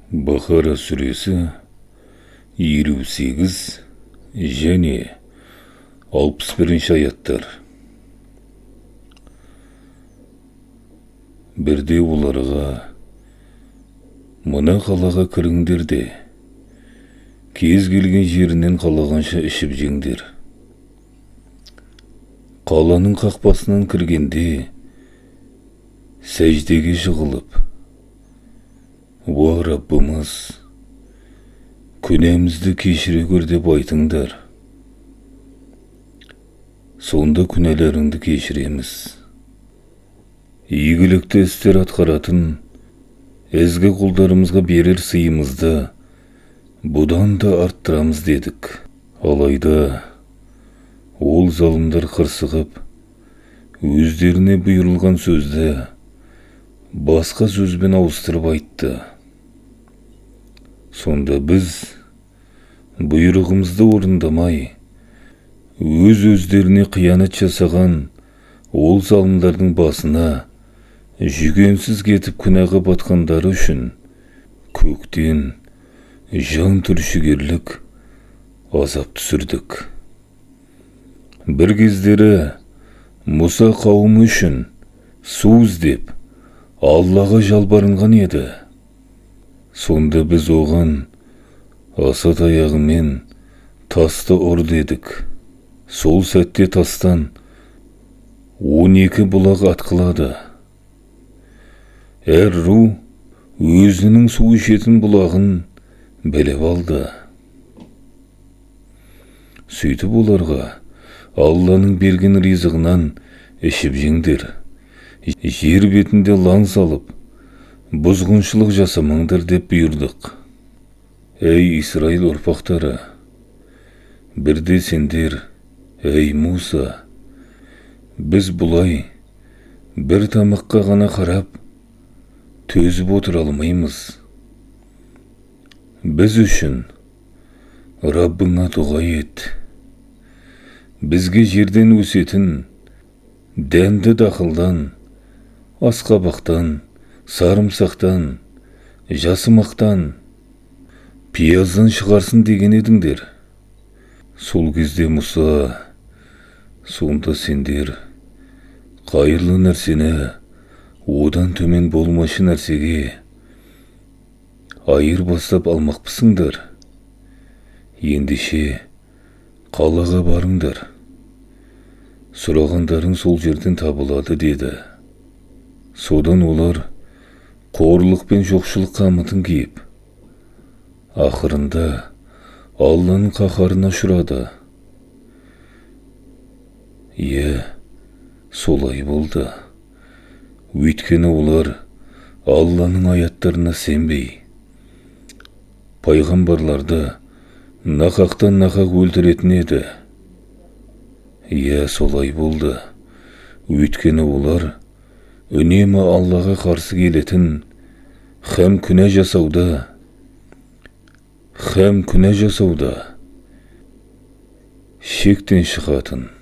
Бақара сүресі 58 және 61 аяттар. Бірде оларға: мына қалаға кіріңдер де, кез келген жерінен қалағанша ішіп жеңдер. Қаланың қақпасынан кіргенде сәждеге жығылып: «Уа Раббымыз, күнәмізді кешіре көр» деп айтыңдар. Сонда күнәларыңды кешіреміз. Игілікті істер атқаратын ізгі құлдарымызға берер сыйымызды бұдан да арттырамыз дедік. Алайда ол залымдар қырсығып, өздеріне бұйырылған сөзді басқа сөзбен ауыстырып айтты. Сонда біз бұйрығымызды орындамай, өздеріне қиянат жасаған ол залымдардың басына жүгенсіз кетіп күнәға батқандары үшін көктен жан түршігерлік азап түсірдік. Бір кездері Мұса қауымы үшін су іздеп Аллаға жалбарынған еді. Сонда біз оған аса таяғымен тасты ұр дедік. Сол сәтте тастан 12 бұлақ атқылады. Әр ру өзінің су ішетін бұлағын біліп алды. Сөйтіп оларға: Алланың берген ризығынан ішіп жеңдер, жер бетінде лаң салып, бұзғыншылық жасамаңдар деп бұйырдық. Әй Исраил ұрпақтары, бірде сендер: әй Муса, біз бұлай бір тамаққа ғана қарап төзіп отыра алмаймыз. Біз үшін Раббыңа дұға ет. Бізге жерден өсетін дәнді дақылдан, асқабақтан, сарымсақтан, жасымақтан, пияздан шығарсын деген едіңдер. Сол кезде Мұса: сонда сендер қайырлы нәрсені одан төмен болмашы нәрсеге айырбастап алмақпысыңдар. Ендеше қалаға барыңдар, сұрағандарың сол жерден табылады деді. Содан олар қорлық пен жоқшылық қамытын киіп, ақырында Алланың қаһарына ұшырады. Иә, солай болды. Өйткені олар Алланың аяттарына сенбей, пайғамбарларды нақақтан нақақ өлтіретін еді. Иә, солай болды. Өйткені олар үнемі Аллаға қарсы келетін һәм күнә жасауда шектен шығатын